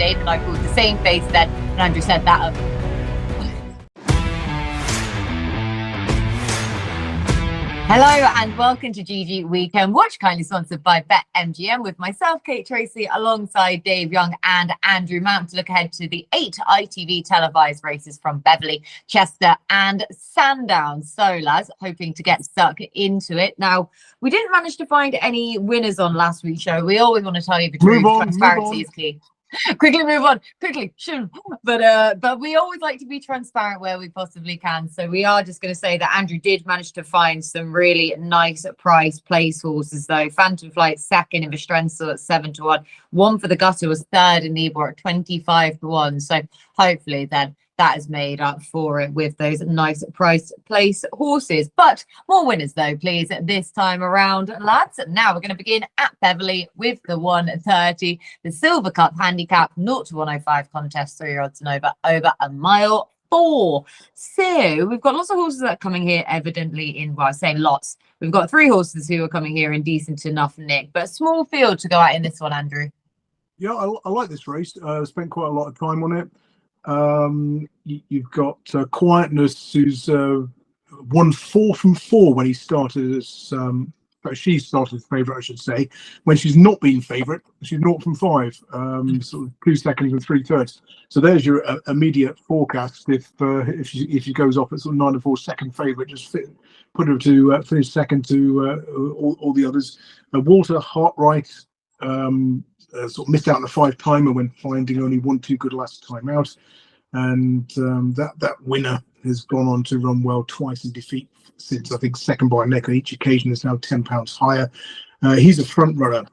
Dave, and I pulled the same face then, and Andrew said that up. Hello and welcome to GG Weekend Watch, kindly sponsored by BetMGM, with myself, Kate Tracey, alongside Dave Young and Andrew Mount, to look ahead to the 8 ITV televised races from Beverley, Chester and Sandown. So, lads, hoping to get stuck into it. Now, we didn't manage to find any winners on last week's show. We always want to tell you the truth. Transparency is key. Quickly move on, quickly, but we always like to be transparent where we possibly can. So we are just going to say that Andrew did manage to find some really nice price place horses, though. Phantom Flight second in Vestrenso at 7-1, one for the Gutter was third in Nebor at 25-1. So hopefully then that has made up for it with those nice price place horses. But more winners though, please, this time around, lads. Now we're going to begin at Beverley with the 130, the Silver Cup handicap 0 to 105 contest, 3 odds and over a mile 4. So we've got lots of horses that are coming here evidently in, well, I say lots. We've got 3 horses who are coming here in decent enough nick, but a small field to go out in this one, Andrew. Yeah, I like this race. Spent quite a lot of time on it. You've got Quietness, who's won 4 from 4 when he started as she started as favourite, I should say. When she's not been favourite, she's 0 from 5, sort of 2 seconds and 3 thirds. So there's your immediate forecast. If she goes off at sort of 9 4 second favourite, just put her to finish second to all the others. Walter Hartright sort of missed out on a 5-timer when finding only 1-2 good last time out, and that winner has gone on to run well twice in defeat since, I think, second by a neck on each occasion, is now £10 higher. He's a front runner,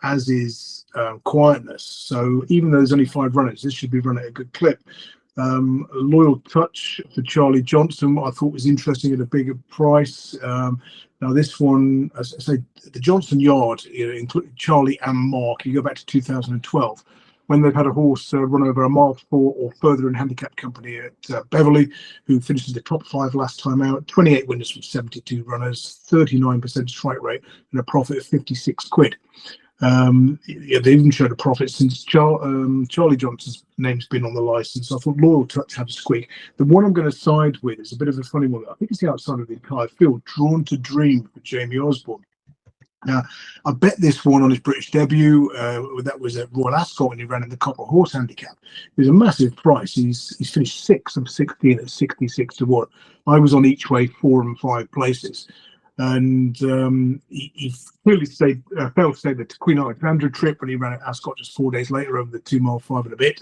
as is Quietness. So even though there's only 5 runners, this should be run at a good clip. Loyal Touch for Charlie Johnson, I thought was interesting at a bigger price. Now this one, as I say, the Johnson Yard, including Charlie and Mark, you go back to 2012, when they've had a horse run over a mile 4 or further in handicap company at Beverley, who finishes the top 5 last time out. 28 winners from 72 runners, 39% strike rate, and a profit of 56 quid. Yeah, they even showed a profit since Charlie Johnson's name's been on the license. I thought Loyal Touch had a squeak. The one I'm going to side with is a bit of a funny one. I think it's the outside of the entire field, Drawn to Dream for Jamie Osborne. Now, I bet this one on his British debut. That was at Royal Ascot when he ran in the Copper Horse Handicap. It was a massive price. He's finished 6 of 16 at 66 to 1. I was on each way 4 and 5 places. And he clearly failed to stay the Queen Alexandra trip when he ran at Ascot just 4 days later over the 2 mile 5 and a bit.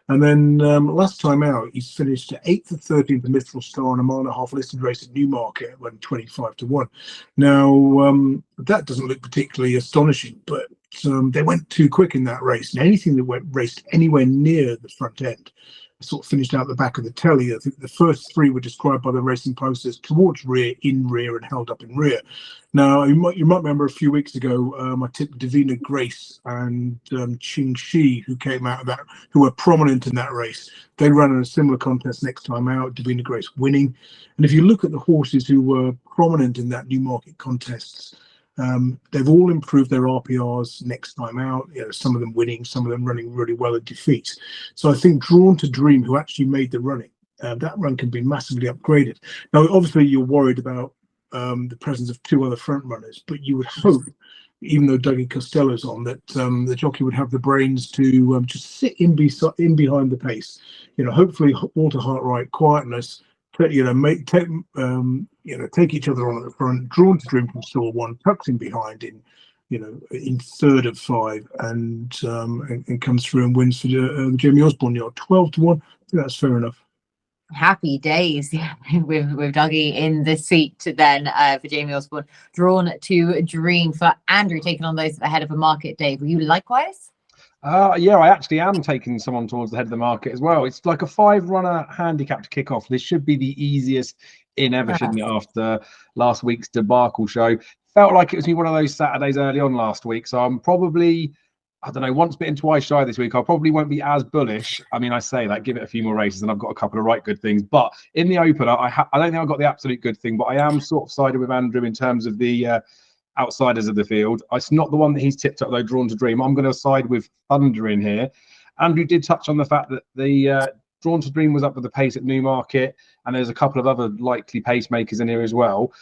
And then last time out, he's finished 8th of 13th at Mistral Star in a 1.5 mile listed race at Newmarket when 25 to 1. Now, that doesn't look particularly astonishing, but they went too quick in that race. And anything that raced anywhere near the front end sort of finished out the back of the telly. I think the first 3 were described by the racing post as towards rear, in rear, and held up in rear. Now, you might remember a few weeks ago, I tipped Davina Grace and Ching Shi, who came out of that, who were prominent in that race. They ran in a similar contest next time out, Davina Grace winning. And if you look at the horses who were prominent in that Newmarket contests, they've all improved their RPRs next time out. Some of them winning, some of them running really well at defeat. So I think Drawn to Dream, who actually made the running, that run can be massively upgraded. Now, obviously, you're worried about the presence of 2 other front runners, but you would hope, even though Dougie Costello's on, that the jockey would have the brains to just sit in behind the pace. Hopefully, Walter Hartright, Quietness, take each other on at the front. Drawn to Dream from stall 1, tucks in behind in 3rd of 5, and comes through and wins for the Jamie Osborne Yard 12 to 1. I think that's fair enough. Happy days, yeah, with Dougie in the seat then for Jamie Osborne. Drawn to Dream for Andrew, taking on those ahead of a market day. Were you likewise? Yeah, I actually am taking someone towards the head of the market as well. It's like a 5-runner handicap to kick off. This should be the easiest in ever, shouldn't it, after last week's debacle show. Felt like it was one of those Saturdays early on last week, so I'm probably, I don't know, once bitten, twice shy this week. I probably won't be as bullish. I mean, I say that, give it a few more races, and I've got a couple of right good things. But in the opener, I don't think I've got the absolute good thing, but I am sort of sided with Andrew in terms of the outsiders of the field. It's not the one that he's tipped up, though, Drawn to Dream. I'm going to side with Thunder in here. Andrew did touch on the fact that the Drawn to Dream was up with the pace at Newmarket, and there's a couple of other likely pacemakers in here as well.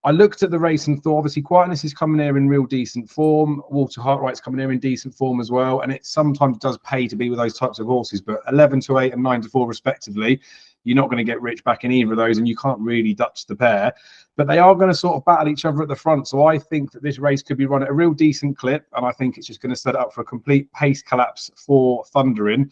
I looked at the race and thought, obviously, Quietness is coming here in real decent form. Walter Hartright's coming here in decent form as well. And it sometimes does pay to be with those types of horses. But 11 to 8 and 9 to 4, respectively, you're not going to get rich back in either of those, and you can't really Dutch the pair. But they are going to sort of battle each other at the front. So I think that this race could be run at a real decent clip. And I think it's just going to set up for a complete pace collapse for Thundering.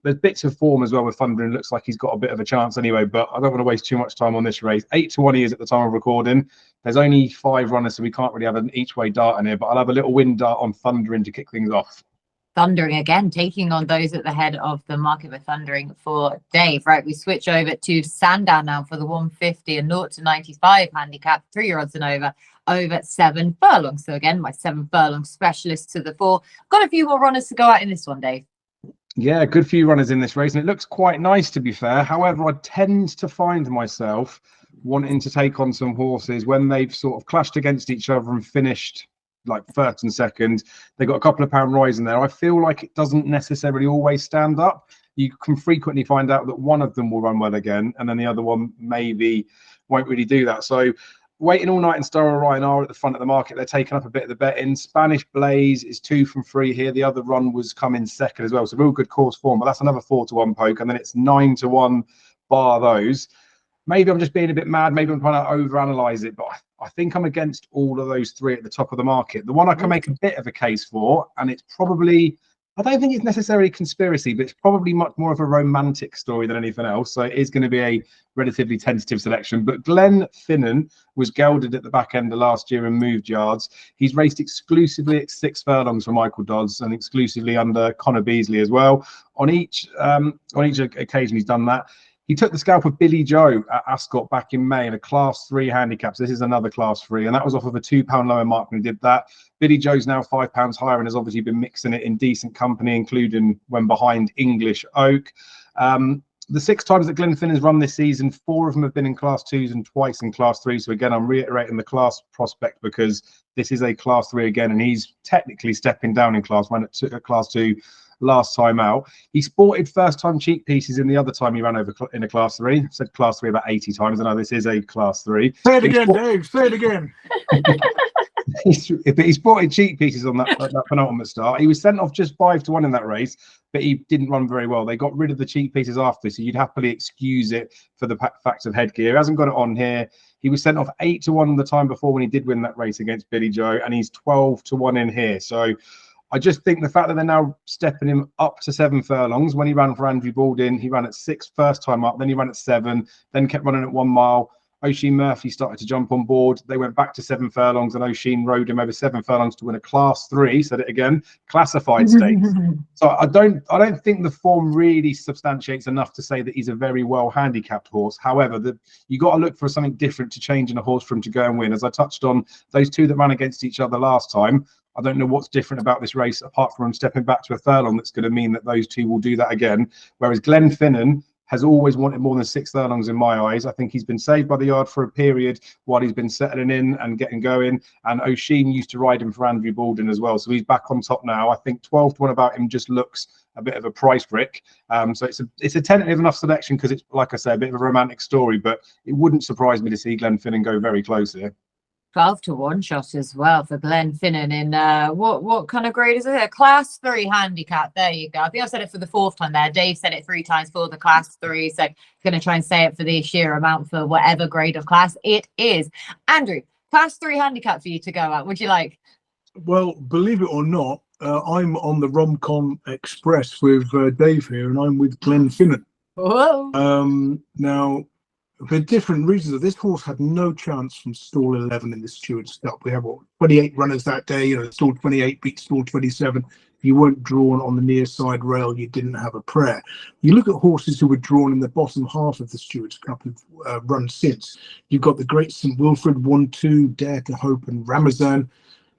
There's bits of form as well with Thundering. Looks like he's got a bit of a chance anyway, but I don't want to waste too much time on this race. 8 to 1 he is at the time of recording. There's only 5 runners, so we can't really have an each way dart in here, but I'll have a little win dart on Thundering to kick things off. Thundering again, taking on those at the head of the market with Thundering for Dave. Right, we switch over to Sandown now for the 150 and 0 to 95 handicap, 3-year odds and over 7 furlongs. So again, my 7 furlong specialist to the 4. Got a few more runners to go out in this one, Dave. Yeah, a good few runners in this race, and it looks quite nice, to be fair. However, I tend to find myself wanting to take on some horses when they've sort of clashed against each other and finished like first and second. They got a couple of pound rise in there. I feel like it doesn't necessarily always stand up. You can frequently find out that one of them will run well again, and then the other one maybe won't really do that. So Waiting All Night and Star Orion are at the front of the market. They're taking up a bit of the betting. Spanish Blaze is 2 from 3 here. The other run was coming second as well. So real good course form, but that's another 4 to 1 poke. And then it's 9 to 1 bar those. Maybe I'm just being a bit mad. Maybe I'm trying to overanalyze it, but I think I'm against all of those 3 at the top of the market. The one I can make a bit of a case for, and it's probably, I don't think it's necessarily conspiracy, but it's probably much more of a romantic story than anything else. So it is going to be a relatively tentative selection. But Glenfinnan was gelded at the back end of last year and moved yards. He's raced exclusively at 6 furlongs for Michael Dodds and exclusively under Connor Beasley as well. On each occasion he's done that. He took the scalp of Billy Joe at Ascot back in May in a Class 3 handicap. So this is another Class 3, and that was off of a £2 lower mark when he did that. Billy Joe's now £5 higher and has obviously been mixing it in decent company, including when behind English Oak. The 6 times that Glenfinnan's run this season, 4 of them have been in Class 2s and twice in Class 3. So again, I'm reiterating the class prospect because this is a Class 3 again, and he's technically stepping down in Class 1 at Class 2 last time out. He sported first-time cheek pieces in the other time he ran over in a Class 3. I've said Class 3 about 80 times. I know this is a Class 3. Say it again, Dave. Say it again. But he sported cheek pieces on that penultimate start. He was sent off just 5 to 1 in that race, but he didn't run very well. They got rid of the cheek pieces after, so you'd happily excuse it for the fact of headgear. He hasn't got it on here. He was sent off 8 to 1 the time before when he did win that race against Billy Joe, and he's 12 to 1 in here. So I just think the fact that they're now stepping him up to 7 furlongs. When he ran for Andrew Baldwin, he ran at 6 first time up, then he ran at 7, then kept running at 1 mile. O'Sheen Murphy started to jump on board. They went back to 7 furlongs, and O'Sheen rode him over 7 furlongs to win a Class 3. Said it again, classified stakes. So I don't think the form really substantiates enough to say that he's a very well handicapped horse. However, you got to look for something different to change in a horse for him to go and win. As I touched on, those 2 that ran against each other last time, I don't know what's different about this race apart from him stepping back to a furlong that's going to mean that those 2 will do that again. Whereas Glenfinnan has always wanted more than 6 furlongs in my eyes. I think he's been saved by the yard for a period while he's been settling in and getting going. And O'Sheen used to ride him for Andrew Baldwin as well. So he's back on top now. I think 12 to 1 about him just looks a bit of a price brick. So it's a tentative enough selection because it's, like I say, a bit of a romantic story, but it wouldn't surprise me to see Glenfinnan go very close here. 12 to 1 shot as well for Glenfinnan in what kind of grade is it? A Class 3 handicap. There you go. I think I said it for the 4th time there. Dave said it 3 times for the Class 3, so going to try and say it for the sheer amount for whatever grade of class it is. Andrew, Class 3 handicap for you to go at. Would you like? Well, believe it or not, I'm on the Romcom Express with Dave here, and I'm with Glenfinnan. Whoa. Now, for different reasons, this horse had no chance from stall 11 in the Stewards Cup. We have 28 runners that day. Stall 28 beat stall 27. If you weren't drawn on the near side rail, you didn't have a prayer. You look at horses who were drawn in the bottom half of the Stewards Cup and run since. You've got the great St Wilfred 1-2, Dare to Hope, and Ramazan.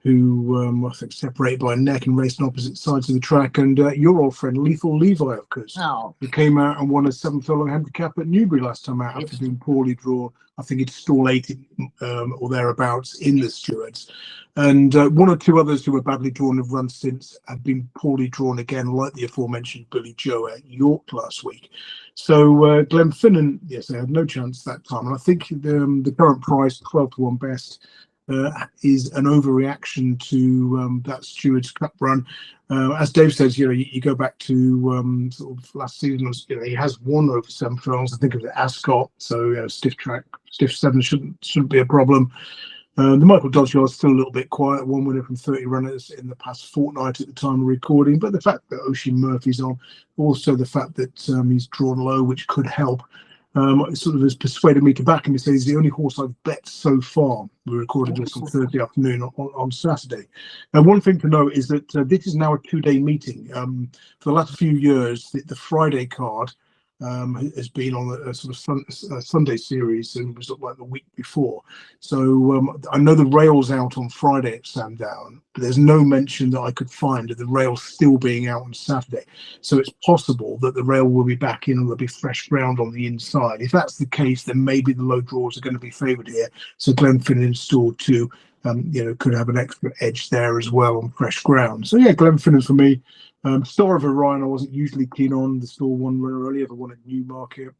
who I think separated by a neck and raced on opposite sides of the track, and your old friend Lethal Levi, of course, who came out and won a 7-furlong handicap at Newbury last time out after being poorly drawn. I think it's stall 8 or thereabouts in the Stewards, and one or two others who were badly drawn have run since, have been poorly drawn again, like the aforementioned Billy Joe at York last week. So Glenfinnan, yes, they had no chance that time, and I think the current price, 12-1 best, is an overreaction to that Stewards Cup run. As Dave says, you go back to sort of last season, he has won over 7 furlongs. I think of the Ascot, so stiff 7 shouldn't be a problem. The Michael Dodge is still a little bit quiet, 1 winner from 30 runners in the past fortnight at the time of recording, but the fact that Oisin Murphy's on, also the fact that he's drawn low, which could help, sort of has persuaded me to back him. He says he's the only horse I've bet so far. We recorded this on Thursday afternoon on Saturday. And one thing to note is that this is now a 2-day meeting. For the last few years, the Friday card has been on a sort of Sunday series, and was like the week before. So I know the rail's out on Friday at Sandown, but there's no mention that I could find of the rail still being out on Saturday. So it's possible that the rail will be back in and there'll be fresh ground on the inside. If that's the case, then maybe the low draws are going to be favoured here. So Glenfinnan in stall 2, could have an extra edge there as well on fresh ground. So yeah, Glenfinnan for me. Star of Orion I wasn't usually keen on. The stall 1 runner early, ever won at Newmarket.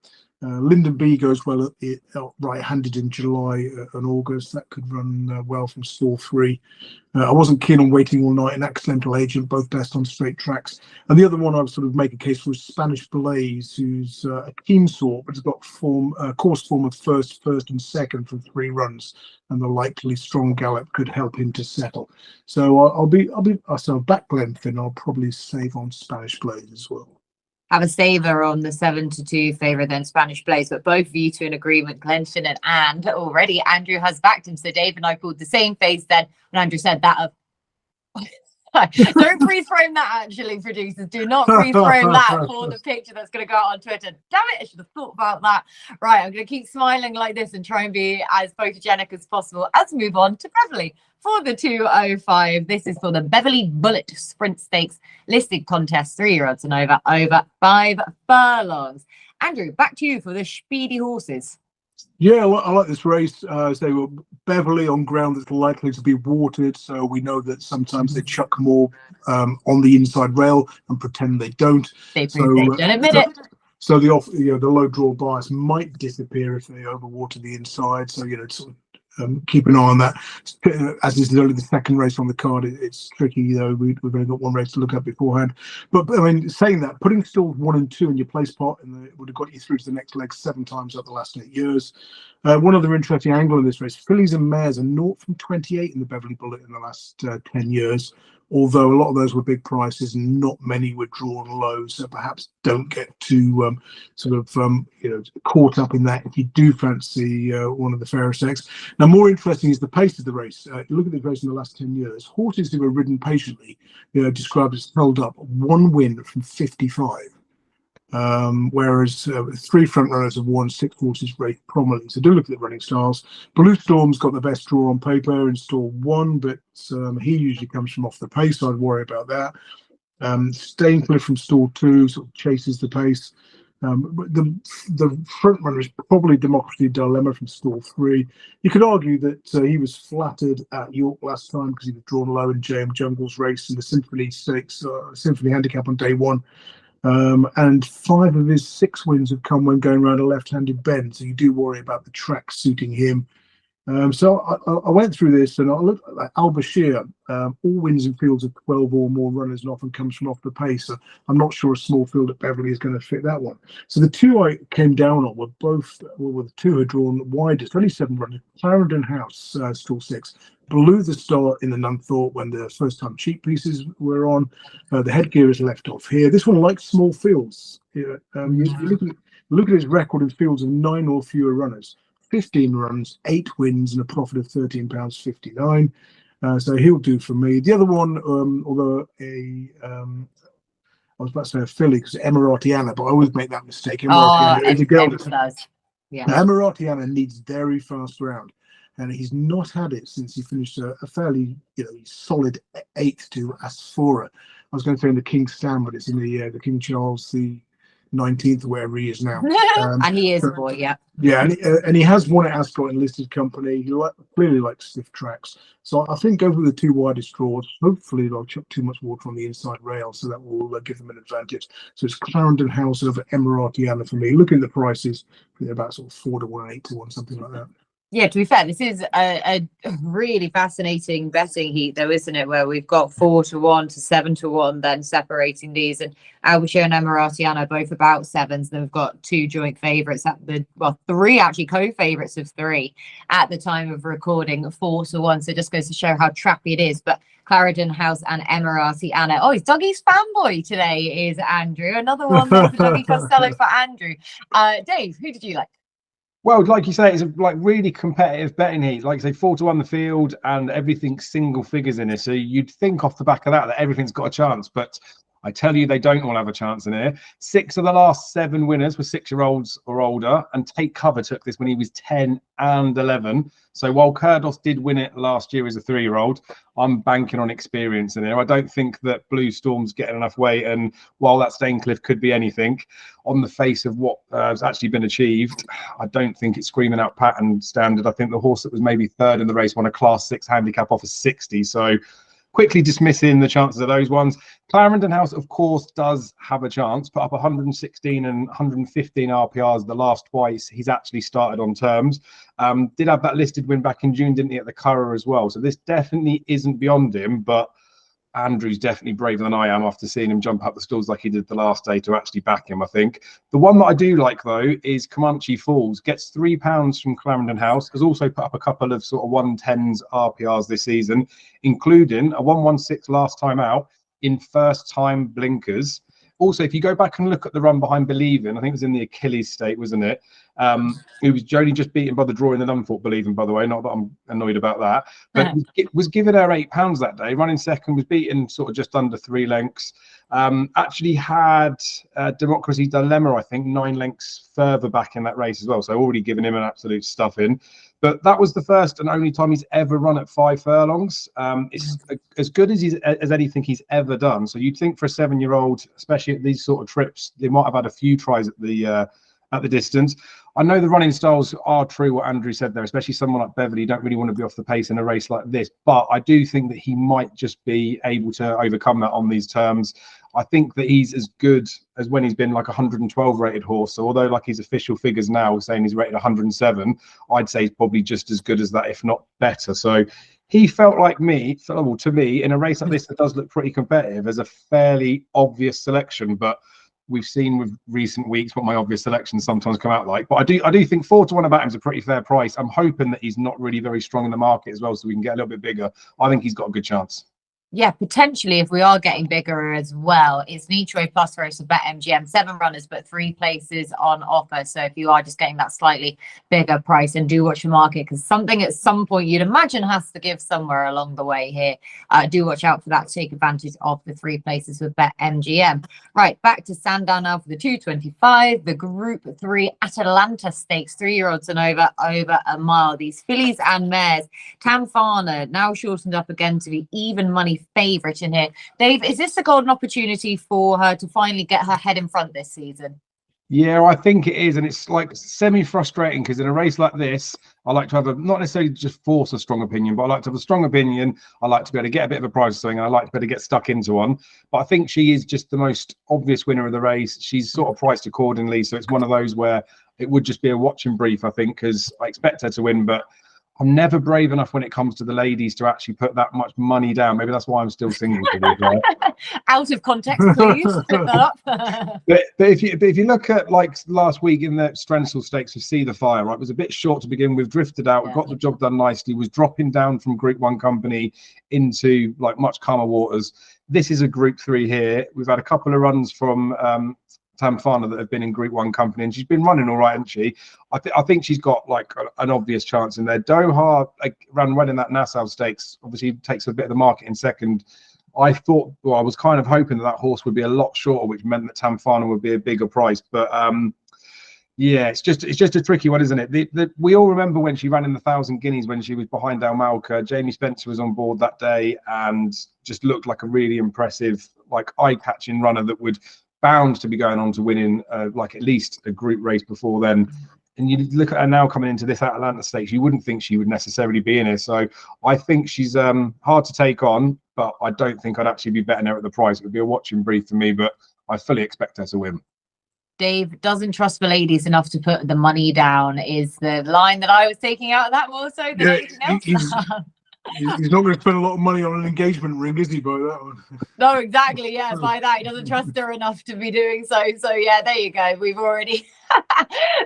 Linden B goes well at right-handed in July and August. That could run well from stall 3. I wasn't keen on Waiting All Night and Accidental Agent, both best on straight tracks. And the other one I would sort of make a case for is Spanish Blaze, who's a keen sort, but has got course form of first and second from 3 runs, and the likely strong gallop could help him to settle. So I'll back Glenfinnan. I'll probably save on Spanish Blaze as well. Have a saver on the 7-2 favourite, then Spanish Blaze, but both of you to an agreement, Glenfinnan, and already Andrew has backed him. So Dave and I pulled the same face then when Andrew said that of don't freeze frame that, actually, producers. Do not freeze frame that for the picture that's going to go out on Twitter. Damn it, I should have thought about that. Right, I'm going to keep smiling like this and try and be as photogenic as possible as we move on to Beverley for the 205. This is for the Beverley Bullet Sprint Stakes listed contest, 3-year-olds and over 5 furlongs. Andrew, back to you for the speedy horses. Yeah, I like this race. As they were Beverley on ground that's likely to be watered, so we know that sometimes they chuck more on the inside rail and pretend they don't. They don't admit it. So the low draw bias might disappear if they overwater the inside. So sort of keep an eye on that. As this is only the second race on the card, it's tricky though. We've only got 1 race to look at beforehand. But I mean, saying that, putting stalls 1 and 2 in your place pot, and it would have got you through to the next leg 7 times up the last 8 years. One other interesting angle in this race: fillies and mares are 0 from 28 in the Beverley Bullet in the last 10 years. Although a lot of those were big prices and not many were drawn low, so perhaps don't get too caught up in that if you do fancy one of the fairer sex. Now, more interesting is the pace of the race. If you look at the race in the last 10 years, horses who were ridden patiently, described as held up, 1 win from 55. Whereas 3 front runners have won, 6 horses raced prominently. So do look at the running styles. Blue Storm's got the best draw on paper in stall 1, but he usually comes from off the pace, so I'd worry about that. Staincliffe from stall 2 sort of chases the pace. The front runner is probably Democracy Dilemma from stall 3. You could argue that he was flattered at York last time because he was drawn low in JM Jungle's race in the Symphony Stakes, Symphony Handicap on day 1. And 5 of his 6 wins have come when going around a left-handed bend, so you do worry about the track suiting him. So I went through this and I looked at Al Bashir, all wins in fields of 12 or more runners and often comes from off the pace. So I'm not sure a small field at Beverley is going to fit that one. So the 2 I came down on were the 2 had drawn widest, only 7 runners. Clarendon House, stall 6, blew the start in the Nunthorpe when the first-time cheek pieces were on. The headgear is left off here. This one likes small fields. You look at his record in fields of 9 or fewer runners. 15 runs, 8 wins, and a profit of £13.59. So he'll do for me. The other one, although I was about to say a filly because Emaraaty, but I always make that mistake. Emaraaty is a girl. Does. Yeah. Emaraaty needs very fast ground. and he's not had it since he finished a fairly solid 8th to Asphora. I was going to say in the King's Stand, but it's in the King Charles the 19th, wherever he is now. And he is a boy, yeah. Yeah, and he has won at Ascot in listed company. He clearly likes stiff tracks. So I think over the 2 widest draws, hopefully they'll chuck too much water on the inside rail, so that will give them an advantage. So it's Clarendon House over Emaraaty for me. Looking at the prices, they're about sort of 4 to 1, 8 to 1, something like that. Yeah, to be fair, this is a really fascinating betting heat, though, isn't it? Where we've got 4 to 1 to 7 to 1, then separating these, and Albashir and Emaraaty both about 7s. Then we've got 2 joint favourites at 3 actually co-favourites of 3 at the time of recording, 4 to 1. So it just goes to show how trappy it is. But Clarendon House and Emaraaty. Oh, he's Dougie's fanboy today, is Andrew. Another one there for Dougie Costello for Andrew. Dave, who did you like? Well, like you say, it's a really competitive betting heat. Like say 4 to 1 the field, and everything's single figures in it. So you'd think off the back of that everything's got a chance, but I tell you, they don't all have a chance in here. 6 of the last 7 winners were 6-year-olds or older, and Take Cover took this when he was 10 and 11. So while Kurdos did win it last year as a 3-year-old, I'm banking on experience in here. I don't think that Blue Storm's getting enough weight, and while that Staincliffe could be anything, on the face of what has actually been achieved, I don't think it's screaming out pattern standard. I think the horse that was maybe 3rd in the race won a Class 6 handicap off of 60. So quickly dismissing the chances of those ones. Clarendon House, of course, does have a chance. Put up 116 and 115 RPRs the last twice he's actually started on terms. Did have that listed win back in June, didn't he, at the Curragh as well? So this definitely isn't beyond him, but Andrew's definitely braver than I am after seeing him jump up the stalls like he did the last day to actually back him, I think. The one that I do like, though, is Commanche Falls. Gets £3 from Clarendon House. Has also put up a couple of sort of 110s RPRs this season, including a 116 last time out in first-time blinkers. Also, if you go back and look at the run behind Believin', I think it was in the Achilles state, wasn't it? It was only just beaten by the draw in the Dunthorpe Believin', by the way. Not that I'm annoyed about that. But it was given her £8 that day. Running second, was beaten sort of just under 3 lengths. Actually had Democracy Dilemma, I think, 9 lengths further back in that race as well. So already given him an absolute stuffing. But that was the first and only time he's ever run at 5 furlongs. It's as good as anything he's ever done. So you'd think for a 7-year-old, especially at these sort of trips, they might have had a few tries at the distance. I know the running styles are true, what Andrew said there, especially someone like Beverley. You don't really want to be off the pace in a race like this. But I do think that he might just be able to overcome that on these terms. I think that he's as good as when he's been like a 112 rated horse. So although like his official figures now are saying he's rated 107, I'd say he's probably just as good as that, if not better. So he felt like to me, in a race like this that does look pretty competitive, as a fairly obvious selection. But we've seen with recent weeks what my obvious selections sometimes come out like. But I do think 4 to 1 about him is a pretty fair price. I'm hoping that he's not really very strong in the market as well, so we can get a little bit bigger. I think he's got a good chance. Yeah, potentially if we are getting bigger as well. It's an each way plus race of BetMGM, 7 runners, but 3 places on offer. So if you are just getting that slightly bigger price, and do watch your market, because something at some point you'd imagine has to give somewhere along the way here. Do watch out for that to take advantage of the 3 places with BetMGM. Right, back to Sandown now for the 225, the Group 3 Atalanta Stakes, 3-year-olds and over a mile. These fillies and mares. Tamfana now shortened up again to the even money favourite in here. Dave, is this a golden opportunity for her to finally get her head in front this season? Yeah, I think it is, and it's like semi-frustrating because in a race like this, I like to have not necessarily just force a strong opinion, but I like to have a strong opinion. I like to be able to get a bit of a prize or something, and I like to be able to get stuck into one. But I think she is just the most obvious winner of the race. She's sort of priced accordingly, so it's one of those where it would just be a watching brief, I think, because I expect her to win, but I'm never brave enough when it comes to the ladies to actually put that much money down. Maybe that's why I'm still single. Out of context, please. Flip that up. but if you look at like last week in the Strensel Stakes with See the Fire, right, it was a bit short to begin with, drifted out, got the job done nicely, was dropping down from Group 1 company into like much calmer waters. This is a Group 3 here. We've had a couple of runs from Tamfana that have been in Group 1 company, and she's been running all right, hasn't she? I think she's got like an obvious chance in there. Doha ran well in that Nassau Stakes, obviously takes a bit of the market in second. I was kind of hoping that horse would be a lot shorter, which meant that Tamfana would be a bigger price. But Yeah, it's just a tricky one, isn't it? We all remember when she ran in the 1,000 guineas when she was behind Almalka. Jamie Spencer was on board that day and just looked like a really impressive, like eye-catching runner that would bound to be going on to winning like at least a group race before then. And you look at her now coming into this Atlanta Stakes, you wouldn't think she would necessarily be in here. So I think she's hard to take on, but I don't think I'd actually be betting her at the price. It would be a watching brief for me, but I fully expect her to win. Dave doesn't trust the ladies enough to put the money down is the line that I was taking out of that more so than anything else. He's not going to spend a lot of money on an engagement ring, is he, by that one? No, exactly. Yeah, by that. He doesn't trust her enough to be doing so. So, yeah, there you go. We've already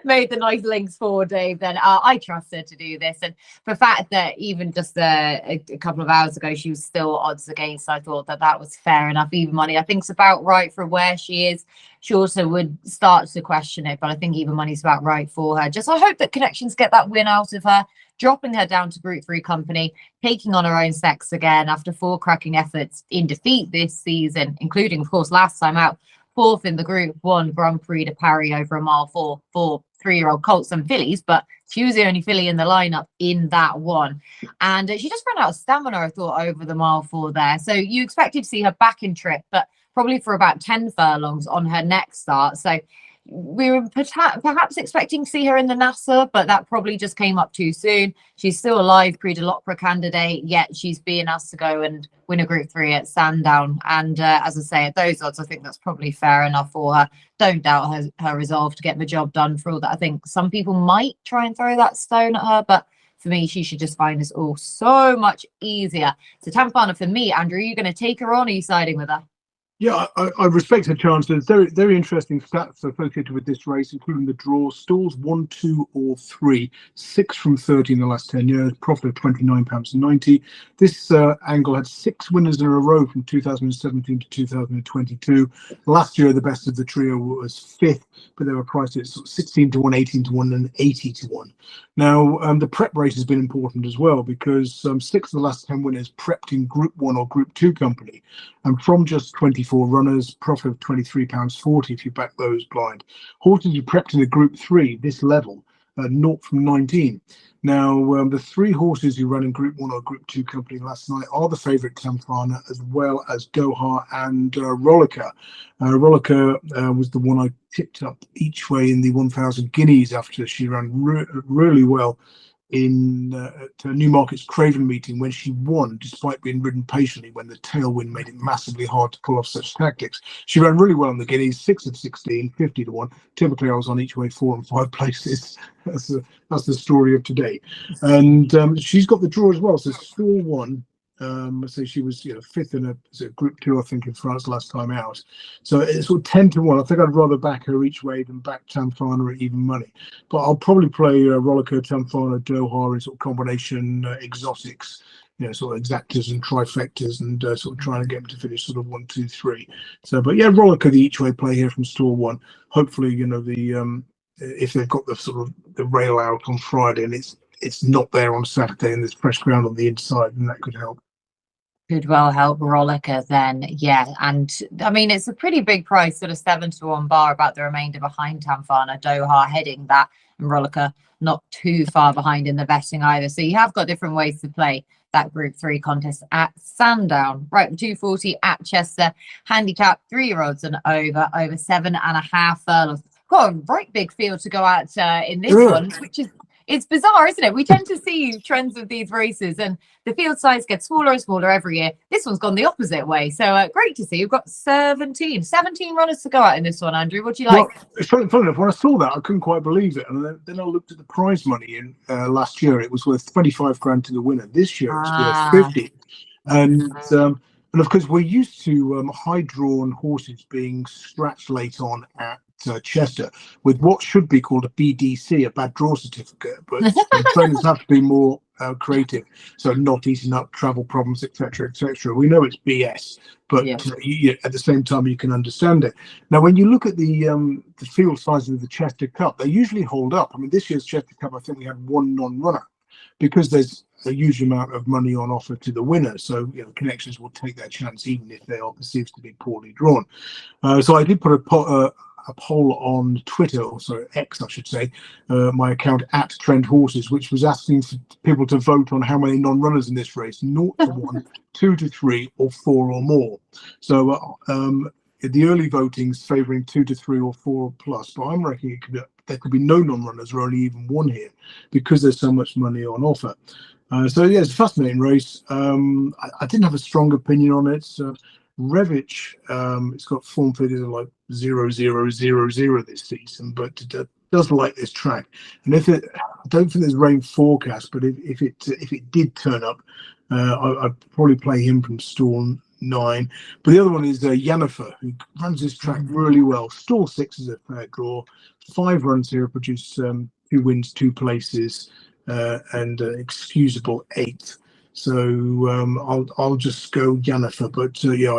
made the nice links for Dave. Then I trust her to do this. And the fact that even just a couple of hours ago, she was still odds against, I thought that was fair enough. Even money, I think, is about right for where she is. She also would start to question it, but I think even money's about right for her. Just I hope that Connections get that win out of her, dropping her down to Group 3 company, taking on her own sex again after 4 cracking efforts in defeat this season, including, of course, last time out, 4th in the Group 1 Grand Prix de Paris over a mile 4 for 3-year-old colts and fillies, but she was the only filly in the lineup in that one. And she just ran out of stamina, I thought, over the mile 4 there. So you expected to see her back in trip, but probably for about 10 furlongs on her next start. So we were perhaps expecting to see her in the NASA, but that probably just came up too soon. She's still a live Prix de l'Opera candidate, yet she's being asked to go and win a Group 3 at Sandown. And as I say, at those odds, I think that's probably fair enough for her. Don't doubt her resolve to get the job done for all that. I think some people might try and throw that stone at her, but for me, she should just find this all so much easier. So Tamfana, for me, Andrew, are you going to take her on? Or are you siding with her? Yeah, I respect her chances. Very, very interesting stats associated with this race, including the draws. Stalls 1, 2, or 3, 6 from 30 in the last 10 years. Profit of £29.90. This angle had 6 winners in a row from 2017 to 2022. Last year, the best of the trio was 5th, but they were priced at 16 to 1, 18 to 1, and 80 to 1. Now, the prep race has been important as well because 6 of the last 10 winners prepped in Group 1 or Group 2 company. And from just 24 runners, profit of £23.40 if you back those blind. Horses you prepped in a Group 3, this level, 0 from 19. Now, the 3 horses who ran in Group 1 or Group 2 company last night are the favourite Tamfana, as well as Doha and Rolica. Rolica was the one I tipped up each way in the 1,000 guineas after she ran really well in at Newmarket's Craven meeting when she won, despite being ridden patiently when the tailwind made it massively hard to pull off such tactics. She ran really well on the guineas, 6 of 16, 50 to 1. Typically, I was on each way 4 and 5 places. That's the story of today. And she's got the draw as well. So Stall 1. So she was 5th in a Group 2, I think, in France last time out. So it's sort of 10 to 1. I think I'd rather back her each way than back Tamfana at even money. But I'll probably play Rolica, Tamfana, Doha in sort of combination exotics, sort of exactas and trifectas, and sort of trying to get them to finish sort of 1, 2, 3. So, but yeah, Rolica, the each way play here from Stall 1. Hopefully, if they've got the sort of the rail out on Friday and it's not there on Saturday and there's fresh ground on the inside, then that could help. Could well help Rolica then, yeah. And I mean, it's a pretty big price, sort of 7 to 1 bar, about the remainder behind Tamfana. Doha heading that, and Rolica not too far behind in the betting either. So you have got different ways to play that Group 3 contest at Sandown. Right, 240 at Chester, handicap 3-year-olds and over 7.5 furlongs. Got a right big field to go out in this one, which is it's bizarre, isn't it? We tend to see trends with these races and the field size gets smaller and smaller every year. This one's gone the opposite way. So great to see. You've got 17 runners to go out in this one, Andrew. What do you like? Well, funny enough, when I saw that, I couldn't quite believe it. And then I looked at the prize money in last year. It was worth 25 grand to the winner. This year it's worth 50. And of course, we're used to high-drawn horses being scratched late on at Chester with what should be called a BDC, a bad draw certificate, but trainers have to be more creative, so not eating up, travel problems, etc., etc. We know it's BS, but at the same time you can understand it. Now, when you look at the field sizes of the Chester Cup, they usually hold up. I mean, this year's Chester Cup, I think we had 1 non-runner because there's a huge amount of money on offer to the winner, so Connections will take that chance even if they are perceived to be poorly drawn. So I did put a poll on Twitter, or sorry, X, I should say, my account at Trend Horses, which was asking for people to vote on how many non-runners in this race: 0 to 1, 2 to 3, or 4 or more. So the early voting's favouring 2 to 3 or 4 plus, but I'm reckoning there could be no non-runners or only even one here because there's so much money on offer. So yeah, it's a fascinating race. I didn't have a strong opinion on it. Revich, it's got form figures of like 0-0-0-0 this season, but it does like this track. And I don't think there's rain forecast, but if it did turn up, I'd probably play him from stall 9. But the other one is Yanifer, who runs this track really well. Stall 6 is a fair draw. 5 runs here produce 2 wins, 2 places, and excusable 8th. So I'll just go Yanifer. But yeah,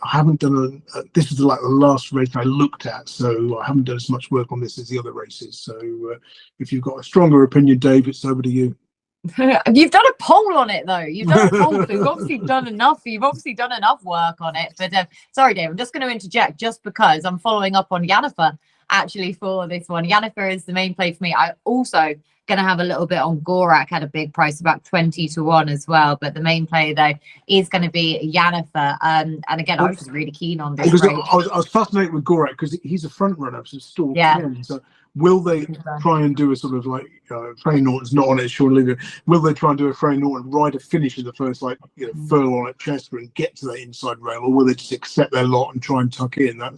I haven't done this was like the last race I looked at, so I haven't done as much work on this as the other races. So if you've got a stronger opinion, Dave, it's over to you. You've done a poll on it, though. You've done a poll. So you've obviously done enough. You've obviously done enough work on it. But sorry, Dave, I'm just going to interject just because I'm following up on Yanifer actually for this one. Yanifer is the main play for me. I also going to have a little bit on Gorak at a big price, about 20 to 1 as well. But the main play, though, is going to be Yanifer. And again, I was just really keen on this race. I was fascinated with Gorak because he's a front runner, so stall 10. So will they try and do a sort of like Frey Norton's not on it, surely? Will they try and do a Frey Norton, ride a finish in the first furlong at Chester and get to that inside rail, or will they just accept their lot and try and tuck in? That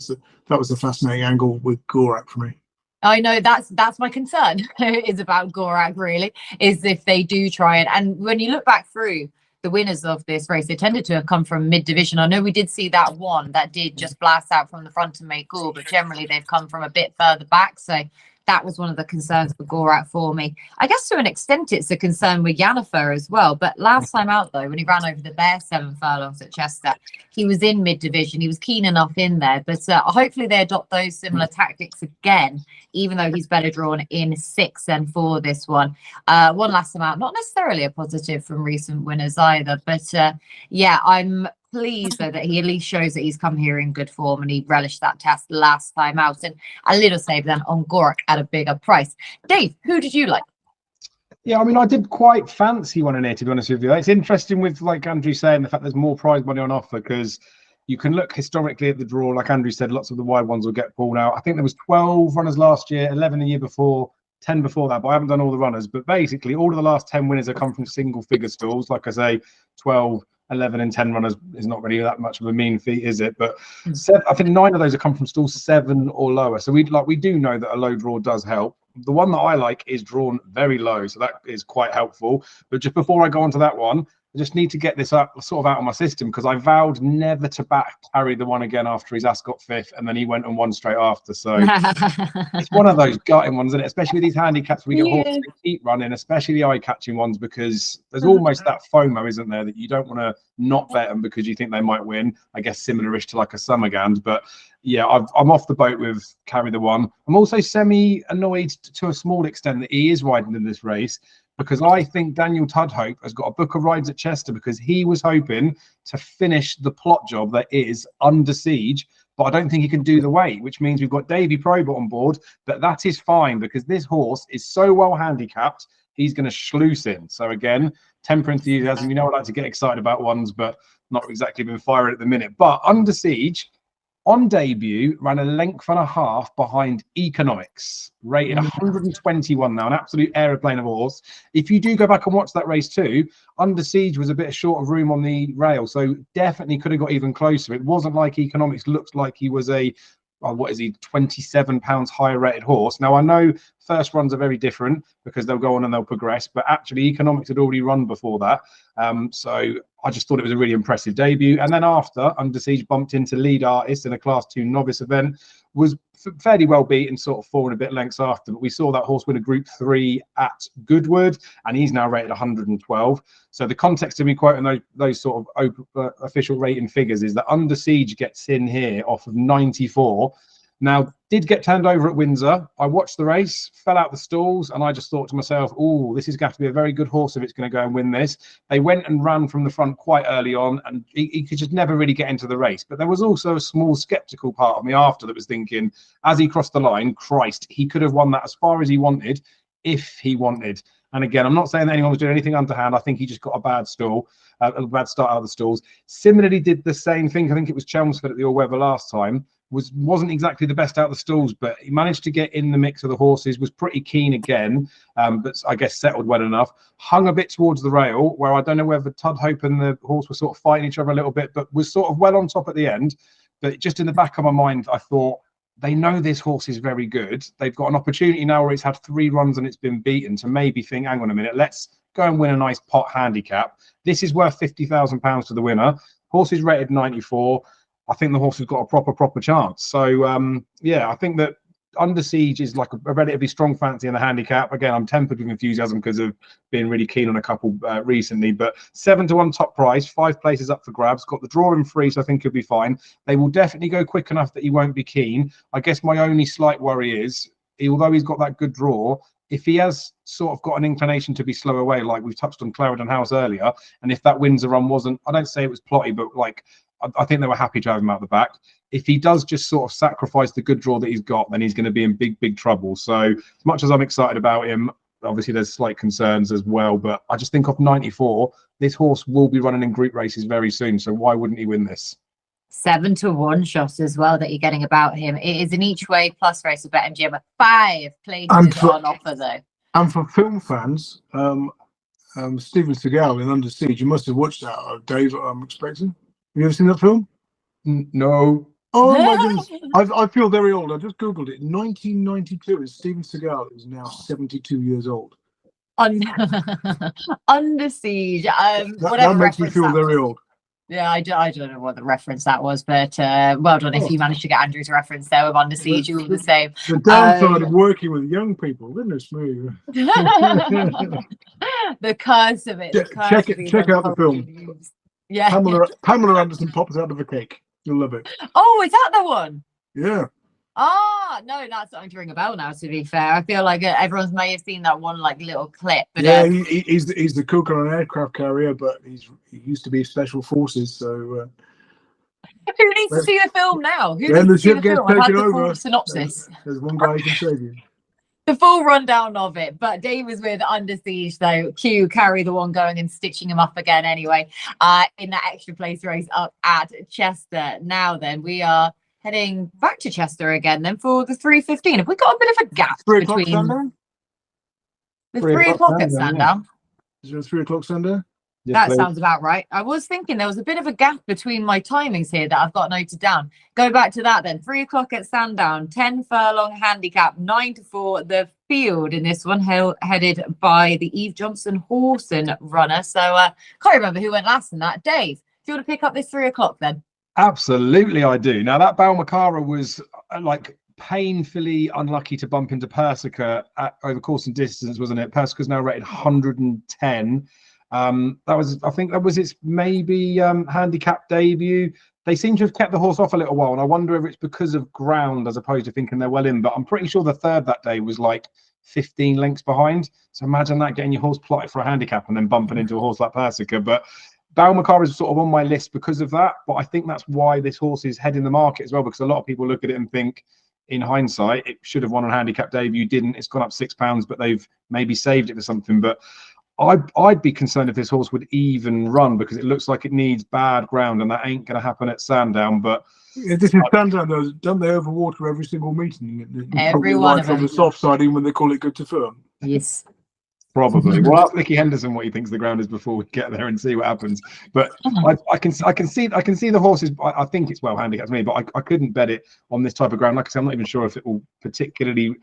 was a fascinating angle with Gorak for me. I know that's my concern is about Gorak, really, is if they do try it. And when you look back through the winners of this race, they tended to have come from mid-division. I know we did see that one that did just blast out from the front and make all, but generally they've come from a bit further back. So that was one of the concerns for Gorak for me. I guess to an extent it's a concern with Yanifer as well. But last time out, though, when he ran over the Bear 7 furlongs at Chester, he was in mid-division. He was keen enough in there. But hopefully they adopt those similar tactics again, even though he's better drawn in 6 than 4 this one. One last time out, not necessarily a positive from recent winners either. But yeah, I'm pleased though that he at least shows that he's come here in good form and he relished that test last time out. And a little save then on Gorak at a bigger price. Dave, who did you like? Yeah, I mean, I did quite fancy one in here, to be honest with you. It's interesting with, like Andrew saying, the fact there's more prize money on offer, because you can look historically at the draw. Like Andrew said, lots of the wide ones will get pulled out. I think there was 12 runners last year, 11 the year before, 10 before that, but I haven't done all the runners. But basically, all of the last 10 winners have come from single figure stalls. Like I say, 12, 11 and 10 runners is not really that much of a mean feat, is it? But I think 9 of those have come from stalls 7 or lower. So we do know that a low draw does help. The one that I like is drawn very low, so that is quite helpful. But just before I go on to that one, I just need to get this up sort of out of my system, because I vowed never to back Harry the one again after his ass got 5th, and then he went and won straight after. So it's one of those gutting ones, isn't it? Especially with these handicaps, we get horses that keep running, especially the eye-catching ones, because there's almost that FOMO, isn't there, that you don't want to not bet them because you think they might win. I guess similar-ish to like a Summergand, but yeah, I'm off the boat with Carry the One. I'm also semi-annoyed to a small extent that he is riding in this race, because I think Daniel Tudhope has got a book of rides at Chester, because he was hoping to finish the plot job that is Under Siege, but I don't think he can do the weight, which means we've got Davy Probert on board, but that is fine because this horse is so well handicapped, he's going to sluice in. So again, temper enthusiasm, you know, I like to get excited about ones, but not exactly been firing at the minute. But Under Siege, on debut, ran a length and a half behind Economics, rated 121 now, an absolute aeroplane of a horse. If you do go back and watch that race too, Under Siege was a bit short of room on the rail, so definitely could have got even closer. It wasn't like Economics looked like he was a, what is he, 27 pounds higher rated horse. Now, I know first runs are very different because they'll go on and they'll progress, but actually Economics had already run before that. So I just thought it was a really impressive debut. And then after, Under Siege bumped into Lead Artist in a Class 2 novice event, was fairly well beaten, sort of 4 and a bit lengths after. But we saw that horse win a Group 3 at Goodwood, and he's now rated 112. So the context of me quoting those sort of official rating figures is that Under Siege gets in here off of 94. Now, Did get turned over at Windsor. I watched the race, fell out the stalls, and I just thought to myself, oh, this is going to have to be a very good horse if it's going to go and win this. They went and ran from the front quite early on, and he could just never really get into the race. But there was also a small sceptical part of me after that was thinking, as he crossed the line, Christ, he could have won that as far as he wanted, if he wanted. And again, I'm not saying that anyone was doing anything underhand. I think he just got a bad stall, a bad start out of the stalls. Similarly did the same thing. I think it was Chelmsford at the all-weather last time. Wasn't exactly the best out of the stalls, but he managed to get in the mix of the horses, was pretty keen again, but I guess settled well enough. Hung a bit towards the rail, where I don't know whether Tudhope and the horse were sort of fighting each other a little bit, but was sort of well on top at the end. But just in the back of my mind, I thought, they know this horse is very good. They've got an opportunity now where it's had 3 runs and it's been beaten to maybe think, hang on a minute, let's go and win a nice pot handicap. This is worth £50,000 to the winner. Horse is rated 94. I think the horse has got a proper chance. So, yeah, I think that Under Siege is like a relatively strong fancy in the handicap. Again, I'm tempered with enthusiasm because of being really keen on a couple recently. But 7-1 top price, 5 places up for grabs. Got the draw in free, so I think he'll be fine. They will definitely go quick enough that he won't be keen. I guess my only slight worry is, although he's got that good draw, if he has sort of got an inclination to be slow away, like we've touched on Clarendon House earlier, and if that Windsor run wasn't, I don't say it was plotty, but like, I think they were happy to have him out the back. If he does just sort of sacrifice the good draw that he's got, then he's going to be in big trouble. So as much as I'm excited about him, obviously there's slight concerns as well. But I just think off 94, this horse will be running in group races very soon. So why wouldn't he win this? 7-1 shot as well that you're getting about him. It is an each way plus race with BetMGM at 5 places on offer though. And for film fans, Steven Seagal in Under Siege, you must have watched that, Dave, I'm expecting. Have you ever seen that film? No. Oh my goodness. I feel very old. I just Googled it. 1992, and Steven Seagal is now 72 years old. Under Siege. That makes me feel very old. Yeah, I don't know what the reference that was, but well done if you managed to get Andrew's reference there with Under Siege. You're all the same. The downside of working with young people, goodness me. The curse of it. Check out the film. Reviews. Yeah. Pamela Anderson pops out of a cake. You'll love it. Oh, is that the one? Yeah. Ah, no, that's starting to ring a bell now, to be fair. I feel like everyone's may have seen that one like little clip. But yeah, he's the cook on an aircraft carrier, but he used to be special forces, so who needs to see the film now? Who when the needs to see ship the gets film? I've had taken the over, full synopsis. there's one guy who can save you. The full rundown of it, but Dave was with Under Siege though. Q carry the one going and stitching him up again anyway. In that extra place race up at Chester. Now then, we are heading back to Chester again then for the 3:15. Have we got a bit of a gap 3 o'clock between Sunday? the 3 o'clock at Sandown? Is there a 3 o'clock Sunday? Yes, That please. sounds about right. I was thinking there was a bit of a gap between my timings here that I've got noted down. Go back to that then. 3 o'clock at Sandown, 10 furlong handicap, 9-4 the field in this one, headed by the Eve Johnson horse and runner. So can't remember who went last in that. Dave, do you want to pick up this 3 o'clock then? Absolutely, I do. Now that Balmacara was like painfully unlucky to bump into Persica over course and distance, wasn't it? Persica's now rated 110. I think that was its maybe handicap debut. They seem to have kept the horse off a little while, and I wonder if it's because of ground as opposed to thinking they're well in. But I'm pretty sure the third that day was like 15 lengths behind. So imagine that, getting your horse plotted for a handicap and then bumping into a horse like Persica. But Balmacara is sort of on my list because of that. But I think that's why this horse is heading the market as well, because a lot of people look at it and think, in hindsight, it should have won on handicap debut. Didn't. It's gone up £6, but they've maybe saved it for something. But I'd be concerned if this horse would even run, because it looks like it needs bad ground, and that ain't going to happen at Sandown. But yeah, this is Sandown, though. Don't they overwater every single meeting? Every one of them. From the soft side, even when they call it good to firm. Yes. Probably. We'll ask Nicky Henderson what he thinks the ground is before we get there and see what happens. But I can see the horses. I think it's well handicapped to me, but I couldn't bet it on this type of ground. Like I said, I'm not even sure if it will particularly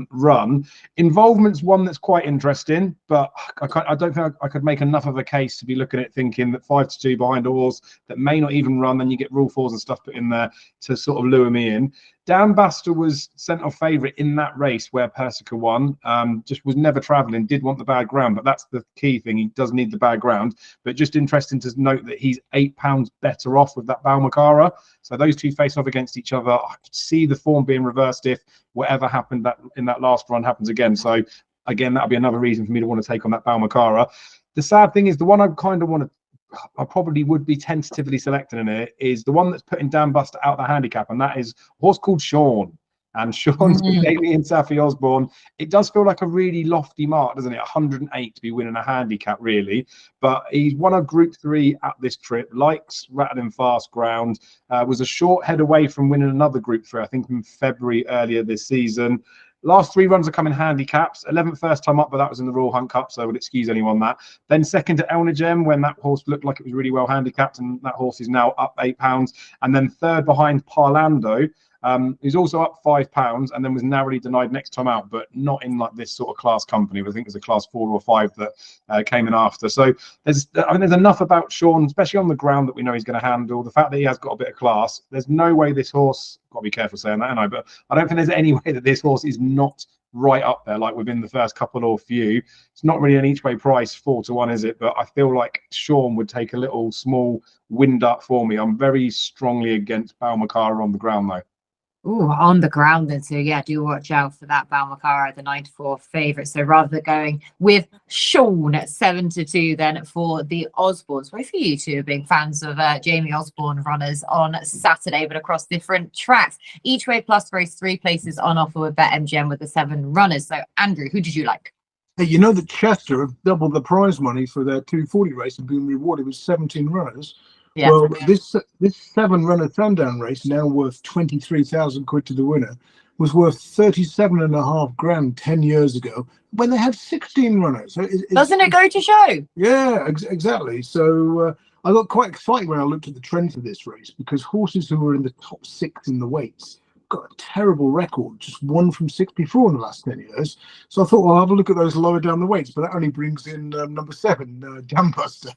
run. Involvement's one that's quite interesting, but I don't think I could make enough of a case to be looking at thinking that 5-2 behind a horse that may not even run. Then you get rule 4s and stuff put in there to sort of lure me in. Dambuster was sent off favourite in that race where Persica won. Just was never travelling, did want the bad ground, but that's the key thing. He does need the bad ground. But just interesting to note that he's £8 better off with that Balmacara. So those two face off against each other. I could see the form being reversed if whatever happened that in that last run happens again. So again, that'll be another reason for me to want to take on that Balmacara. The sad thing is the one I kind of want to, I probably would be tentatively selecting in it, is the one that's putting Dambuster out the handicap, and that is a horse called Sean. And Sean's been Damien Saffy Osborne. It does feel like a really lofty mark, doesn't it? 108 to be winning a handicap, really. But he's won a Group 3 at this trip, likes rattling fast ground, was a short head away from winning another Group 3, I think in February earlier this season. Last 3 runs are coming handicaps. 11th first time up, but that was in the Royal Hunt Cup, so I would excuse anyone that. Then second to Elnagem, when that horse looked like it was really well handicapped, and that horse is now up £8. And then third behind Parlando, who's also up £5, and then was narrowly denied next time out, but not in like this sort of class company. I think there's a class 4 or 5 that came in after. So there's enough about Sean, especially on the ground, that we know he's going to handle. The fact that he has got a bit of class, there's no way this horse, got to be careful saying that, I, but I don't think there's any way that this horse is not right up there, like within the first couple or few. It's not really an each way price 4 to 1, is it? But I feel like Sean would take a little small wind up for me. I'm very strongly against Balmacara on the ground though. Ooh, on the ground then. So yeah, do watch out for that Balmacara, the 94 favourite. So rather than going with Sean at 7 to 2, then for the Osbornes. Both of you two are big fans of Jamie Osborne runners on Saturday, but across different tracks. Each way plus race 3 places on offer with BetMGM with the 7 runners. So Andrew, who did you like? Hey, you know that Chester have doubled the prize money for their 240 race and been rewarded with 17 runners. Yeah. Well, this 7-runner Sandown race, now worth 23,000 quid to the winner, was worth 37.5 grand 10 years ago when they had 16 runners. So doesn't it go to show? Yeah, exactly. So I got quite excited when I looked at the trends of this race, because horses who were in the top 6 in the weights got a terrible record, just 1 from 6 before in the last 10 years. So I thought, well, I'll have a look at those lower down the weights, but that only brings in number 7, Dambuster,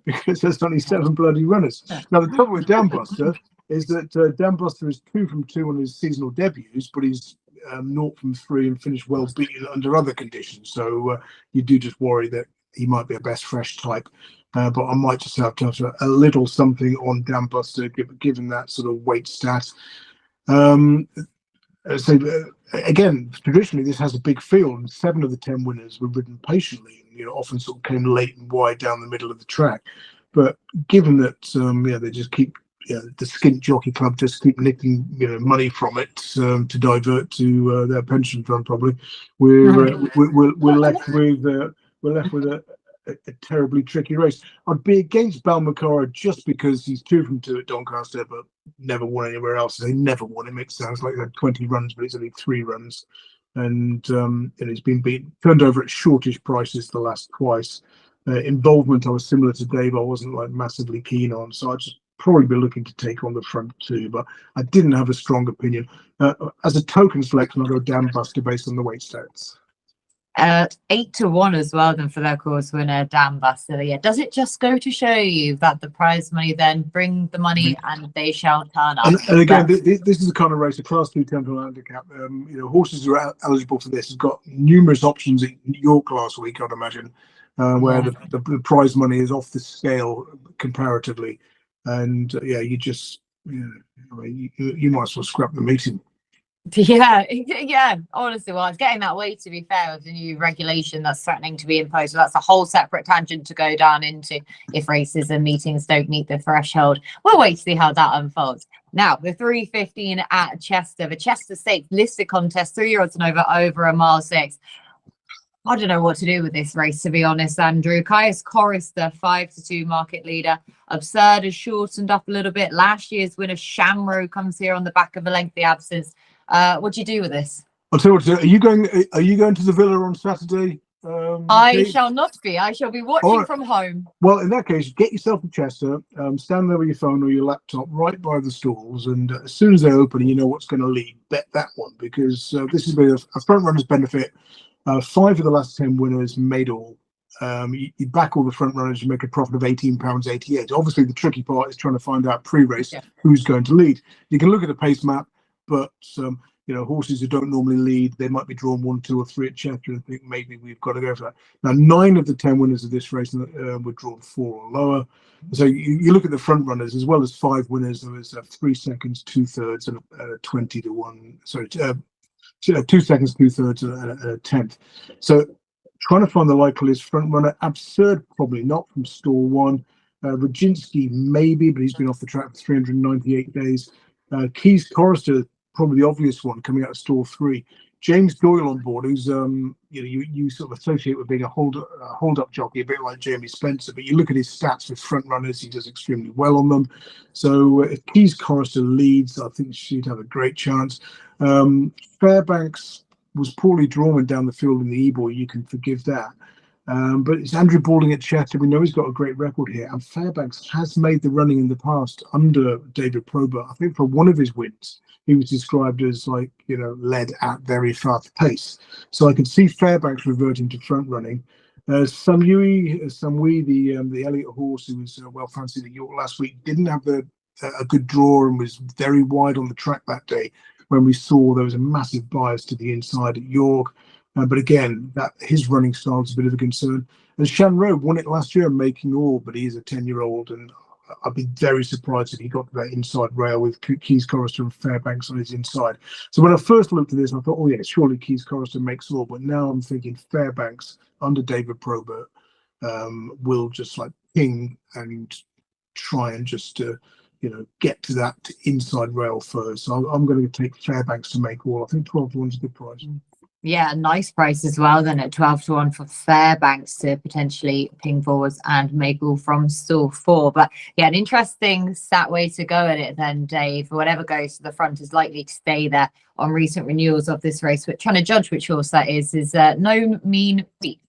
because there's only 7 bloody runners. Now, the trouble with Dambuster is that Dambuster is 2 from 2 on his seasonal debuts, but he's 0 from 3 and finished well beaten under other conditions. So you do just worry that he might be a best fresh type. But I might just have to have a little something on Dambuster, given that sort of weight stat. So again, traditionally this has a big field, and 7 of the 10 winners were ridden patiently, and often sort of came late and wide down the middle of the track. But given that they just keep the skint jockey club just keep nicking money from it to divert to their pension fund, probably we're left with a terribly tricky race. I'd be against Balmacara just because he's 2 from 2 at Doncaster, but never won anywhere else. They never won him. It sounds like they had 20 runs, but it's only 3 runs, and it's been turned over at shortish prices the last twice. Involvement, I was similar to Dave. I wasn't like massively keen on, so I'd just probably be looking to take on the front 2, but I didn't have a strong opinion. As a token selection, I'll go Dambuster based on the weight stats. 8 to 1 as well then for their course winner Dambuster. Yeah, does it just go to show you that the prize money then bring the money and they shall turn up? And again, this is the kind of race, a class 2 temple handicap. Horses who are eligible for this have got numerous options at York last week, I'd imagine, where the prize money is off the scale comparatively, and you just you might as well scrap the meeting. Yeah, honestly, well, it's getting that way, to be fair, with the new regulation that's threatening to be imposed. So that's a whole separate tangent to go down into if races and meetings don't meet the threshold. We'll wait to see how that unfolds. Now, the 3:15 at Chester, the Chester Stakes listed contest, 3-year-olds and over a mile 6. I don't know what to do with this race, to be honest, Andrew. Caius Chorister, 5 to 2 market leader. Absurd has shortened up a little bit. Last year's winner Shamrow comes here on the back of a lengthy absence. What do you do with this? I'll tell you what. Are you going to the Villa on Saturday? I shall not be. I shall be watching from home. Well, in that case, get yourself to Chester. Stand there with your phone or your laptop right by the stalls, and as soon as they open, and you know what's going to lead. Bet that one, because this has been a front runner's benefit. 5 of the last 10 winners made all. You back all the front runners, you make a profit of £18.88. Obviously, the tricky part is trying to find out pre-race who's going to lead. You can look at the pace map. but you know, horses who don't normally lead, they might be drawn 1, 2, or 3 at Chester and think maybe we've got to go for that. Now, 9 of the 10 winners of this race were drawn 4 or lower. So you look at the front runners, as well as 5 winners. There was 3 seconds, 2/3, and a 20 to 1. Sorry, 2 seconds, 2/3, and a 10th. So trying to find the likeliest front runner. Absurd, probably not, from stall 1. Rodzinski, maybe, but he's been off the track for 398 days. Keys Chorister, probably the obvious one, coming out of stall 3. James Doyle on board, who's you sort of associate with being a hold-up jockey, a bit like Jamie Spencer, but you look at his stats with front runners, he does extremely well on them. So if Keys Chorister leads, I think she'd have a great chance. Fairbanks was poorly drawn down the field in the E-Boy, you can forgive that. But it's Andrew Balding at Chester. We know he's got a great record here, and Fairbanks has made the running in the past under David Probert. I think for one of his wins, he was described as, like, you know, led at very fast pace. So I can see Fairbanks reverting to front running. Samui, the Elliott horse, who was well fancied at York last week, didn't have a good draw and was very wide on the track that day. When we saw there was a massive bias to the inside at York. But again, that his running style is a bit of a concern. And Shan Rowe won it last year, making all, but he is a 10-year-old, and I'd be very surprised if he got to that inside rail with Keys Chorister and Fairbanks on his inside. So when I first looked at this, I thought, oh yeah, surely Keys Chorister makes all, but now I'm thinking Fairbanks under David Probert will just like ping and try and just you know, get to that inside rail first. So I'm going to take Fairbanks to make all. I think 12 to 1 is a good price. Yeah, nice price as well then at 12 to 1 for Fairbanks to potentially ping forwards and make all from stall 4. But yeah, an interesting stat way to go at it then, Dave. Whatever goes to the front is likely to stay there on recent renewals of this race. But trying to judge which horse that is no mean feat.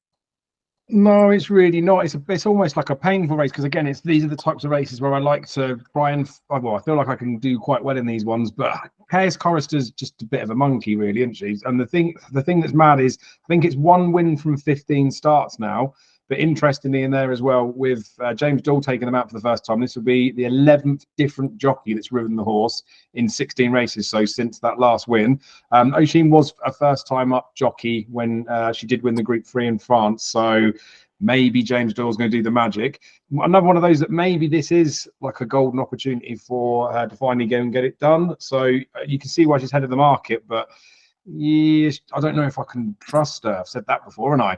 No, it's really not. It's almost like a painful race, because again, these are the types of races where I like to try and, well, I feel like I can do quite well in these ones, but Chaos Chorister's just a bit of a monkey, really, isn't she? And the thing that's mad is, I think it's 1 win from 15 starts now. But interestingly in there as well, with James Doyle taking them out for the first time, this will be the 11th different jockey that's ridden the horse in 16 races. So since that last win, Oisin was a first-time up jockey when she did win the Group 3 in France. So maybe James Doyle's going to do the magic. Another one of those that maybe this is like a golden opportunity for her to finally go and get it done. So you can see why she's head of the market, but yeah, I don't know if I can trust her. I've said that before, haven't I?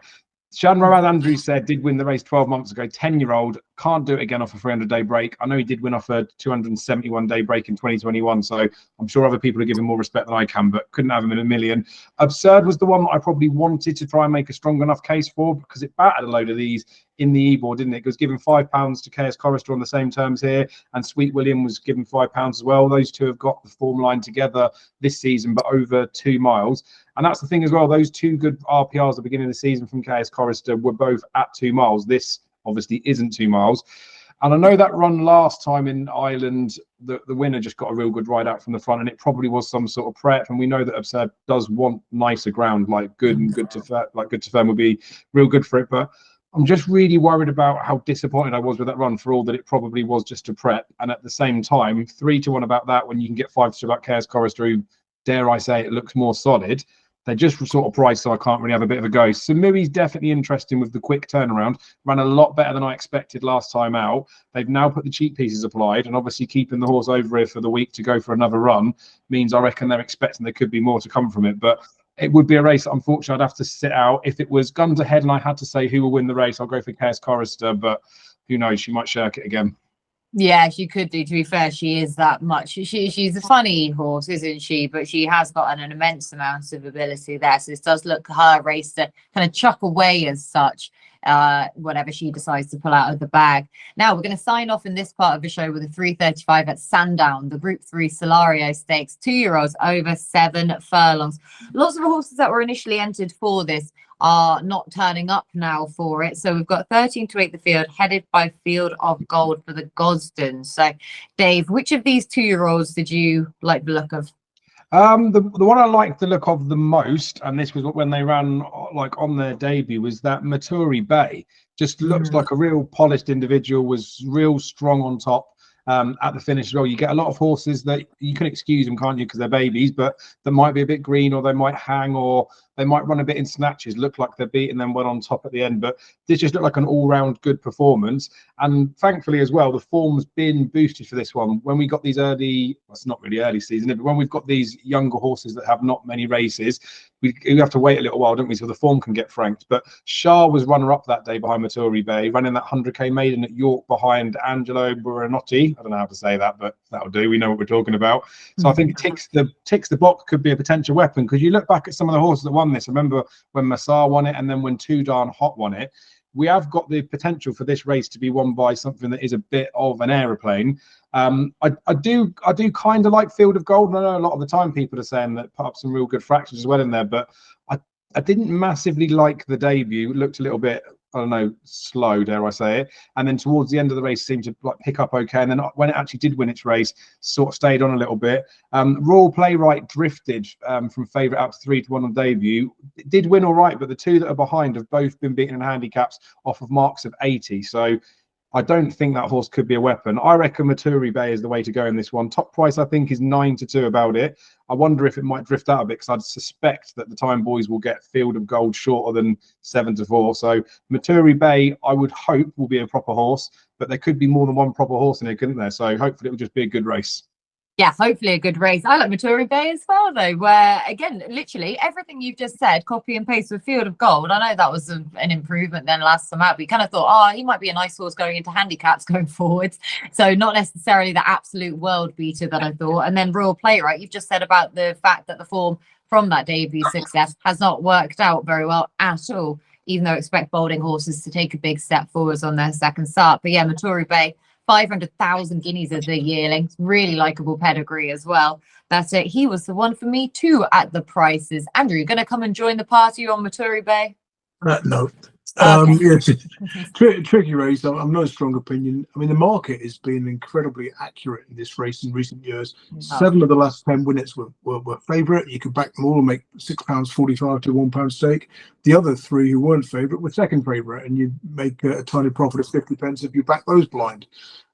Shan Rowan Andrews said did win the race 12 months ago, 10-year-old, can't do it again off a 300-day break. I know he did win off a 271-day break in 2021, so I'm sure other people are giving more respect than I can, but couldn't have him in a million. Absurd was the one that I probably wanted to try and make a strong enough case for, because it battered a load of these in the E-board, didn't it? It was given £5 to Chaos Chorister on the same terms here, and Sweet William was given £5 as well. Those two have got the form line together this season, but over 2 miles. And that's the thing as well, those 2 good RPRs at the beginning of the season from Chaos Chorister were both at 2 miles. This obviously isn't 2 miles. And I know that run last time in Ireland, the winner just got a real good ride out from the front, and it probably was some sort of prep. And we know that Absurd does want nicer ground, like good to firm would be real good for it. But I'm just really worried about how disappointed I was with that run, for all that it probably was just a prep. And at the same time, 3 to 1 about that, when you can get 5 to 2 about Chaos Chorister, who, dare I say, it looks more solid. They're just sort of priced, so I can't really have a bit of a go. Samui's definitely interesting with the quick turnaround. Ran a lot better than I expected last time out. They've now put the cheek pieces applied, and obviously keeping the horse over here for the week to go for another run means I reckon they're expecting there could be more to come from it. But it would be a race that unfortunately I'd have to sit out. If it was guns ahead and I had to say who will win the race, I'll go for Chaos Chorister, but who knows, she might shirk it again. Yeah, she could do. To be fair, she is that much. She's a funny horse, isn't she? But she has got an immense amount of ability there. So this does look her race to kind of chuck away as such, whatever she decides to pull out of the bag. Now we're going to sign off in this part of the show with a 3:35 at Sandown, the Group 3 Solario Stakes, 2-year-olds over 7 furlongs. Lots of horses that were initially entered for this are not turning up now for it. So we've got 13 to 8 the field, headed by Field of Gold for the Gosdens. So Dave, which of these 2-year-olds did you like the look of? The one I liked the look of the most, and this was when they ran like on their debut, was that Maturi Bay. Just looks like a real polished individual, was real strong on top. at the finish as well. You get a lot of horses that you can excuse them, can't you, because they're babies, but that might be a bit green, or they might hang, or they might run a bit in snatches, look like they're beating them well on top at the end. But this just looked like an all-round good performance. And thankfully as well, the form's been boosted for this one. When we got these early, well, it's not really early season, but when we've got these younger horses that have not many races, we have to wait a little while, don't we, so the form can get franked. But Shah was runner-up that day behind Maturi Bay, running that 100k maiden at York behind Angelo Buonanotte. I don't know how to say that, but that'll do. We know what we're talking about. So I think it ticks the box, could be a potential weapon, because you look back at some of the horses that won this. I remember when Massar won it, and then when Too Darn Hot won it. We have got the potential for this race to be won by something that is a bit of an aeroplane. I do kind of like Field of Gold. And I know a lot of the time people are saying that put up some real good fractions as well in there, but I didn't massively like the debut. It looked a little bit, I don't know, slow, dare I say it. And then towards the end of the race, seemed to like pick up okay. And then when it actually did win its race, sort of stayed on a little bit. Royal Playwright drifted from favourite out to 3-1 on debut. It did win all right, but the two that are behind have both been beaten in handicaps off of marks of 80. So I don't think that horse could be a weapon. I reckon Maturi Bay is the way to go in this one. Top price, I think, is 9-2 about it. I wonder if it might drift out a bit, because I'd suspect that the Time Boys will get Field of Gold shorter than 7-4. So Maturi Bay, I would hope, will be a proper horse, but there could be more than one proper horse in it, couldn't there? So hopefully it will just be a good race. Yeah, hopefully a good race. I like Maturi Bay as well, though, where, again, literally everything you've just said, copy and paste with Field of Gold. I know that was an improvement then last time out. We kind of thought, oh, he might be a nice horse going into handicaps going forwards. So not necessarily the absolute world beater that I thought. And then Royal Playwright, you've just said about the fact that the form from that debut success has not worked out very well at all, even though I expect Balding horses to take a big step forwards on their second start. But yeah, Maturi Bay, 500,000 guineas as a yearling, really likable pedigree as well. That's it. He was the one for me too at the prices. Andrew, you going to come and join the party on Maturi Bay? No. Okay. Yes, tricky race. I'm no strong opinion. I mean, the market has been incredibly accurate in this race in recent years. 7 of the last 10 winners were favourite. You could back them all and make £6.45 to £1 stake. The other 3 who weren't favourite were second favourite, and you make a tiny profit of 50 pence if you back those blind.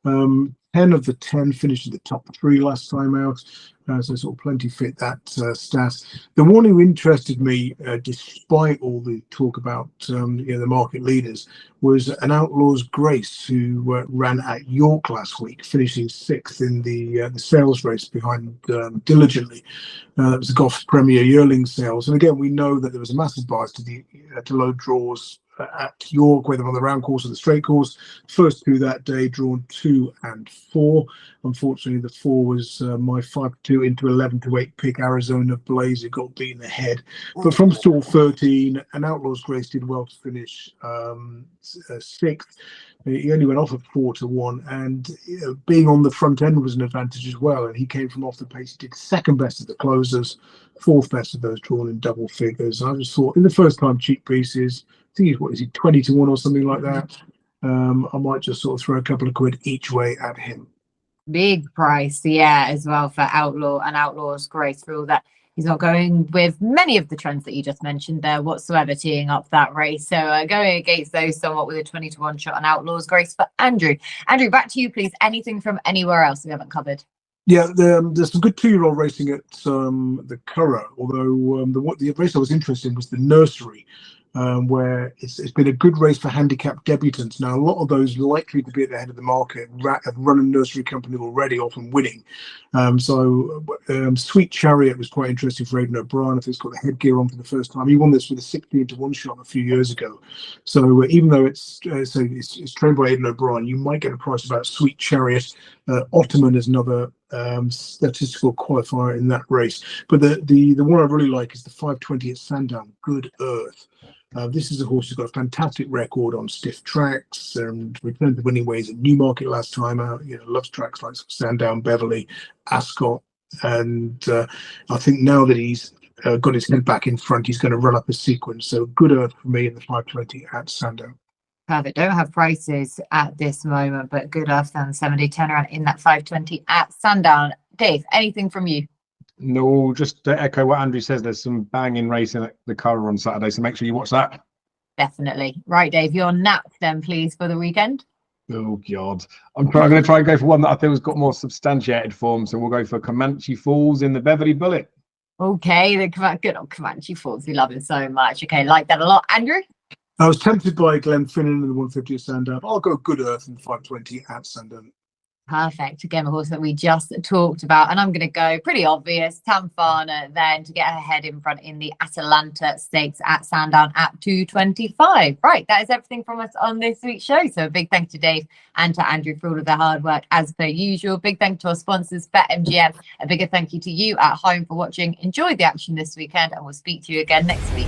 10 of the 10 finished in the top 3 last time out, so sort of plenty fit that stat. The one who interested me, despite all the talk about the market leaders, was an Outlaw's Grace, who ran at York last week, finishing 6th in the sales race behind Diligently. That was the Goffs Premier yearling sales, and again we know that there was a massive bias to low draws at York, whether on the round course or the straight course. First 2 that day drawn 2 and 4. Unfortunately, the 4 was my 5-2 into 11-8 pick Arizona Blaze. It got beaten ahead, but from stall 13, an Outlaw's Grace did well to finish 6th. He only went off at 4-1, and being on the front end was an advantage as well. And he came from off the pace. He did 2nd best of the closers, 4th best of those drawn in double figures. I just thought in the first time cheap pieces, I think he's 20-1 or something like that. I might just sort of throw a couple of quid each way at him. Big price, yeah, as well for Outlaw and Outlaw's Grace, for all that he's not going with many of the trends that you just mentioned there whatsoever, teeing up that race. So going against those somewhat with a 20-1 shot on Outlaw's Grace for Andrew. Andrew, back to you, please. Anything from anywhere else we haven't covered? Yeah, there's some good 2-year-old racing at the Curragh, although the race I was interested in was the Nursery, where it's been a good race for handicap debutants. Now, a lot of those likely to be at the head of the market have run a nursery company already, often winning. Sweet Chariot was quite interesting for Aidan O'Brien. I think he's got the headgear on for the first time. He won this with a 16-1 shot a few years ago. So even though it's trained by Aidan O'Brien, you might get a price about Sweet Chariot. Ottoman is another statistical qualifier in that race. But the one I really like is the 520 at Sandown, Good Earth. This is a horse who's got a fantastic record on stiff tracks and returned to winning ways at Newmarket last time out. Loves tracks like Sandown, Beverley, Ascot, and I think now that he's got his head back in front, he's going to run up a sequence. So Good Earth for me in the 520 at Sandown. Perfect. Don't have prices at this moment, but Good Earth and 70 turnaround in that 520 at Sandown. Dave, anything from you? No, just to echo what Andrew says, there's some banging racing at the Curragh on Saturday, so make sure you watch that. Definitely. Right, Dave, your nap then, please, for the weekend. Oh God, I'm going to try and go for one that I think has got more substantiated form. So we'll go for Commanche Falls in the Beverley Bullet. Okay, the good old Comanche Falls. We love him so much. Okay, like that a lot. Andrew? I was tempted by Glenfinnan in the 150 at Sandown. I'll go Good Earth in the 520 at Sandown. Perfect. Again, a horse that we just talked about. And I'm going to go pretty obvious. Tamfana then to get her head in front in the Atalanta Stakes at Sandown at 225. Right. That is everything from us on this week's show. So a big thank you to Dave and to Andrew for all of their hard work as per usual. Big thank you to our sponsors, BetMGM. A bigger thank you to you at home for watching. Enjoy the action this weekend and we'll speak to you again next week.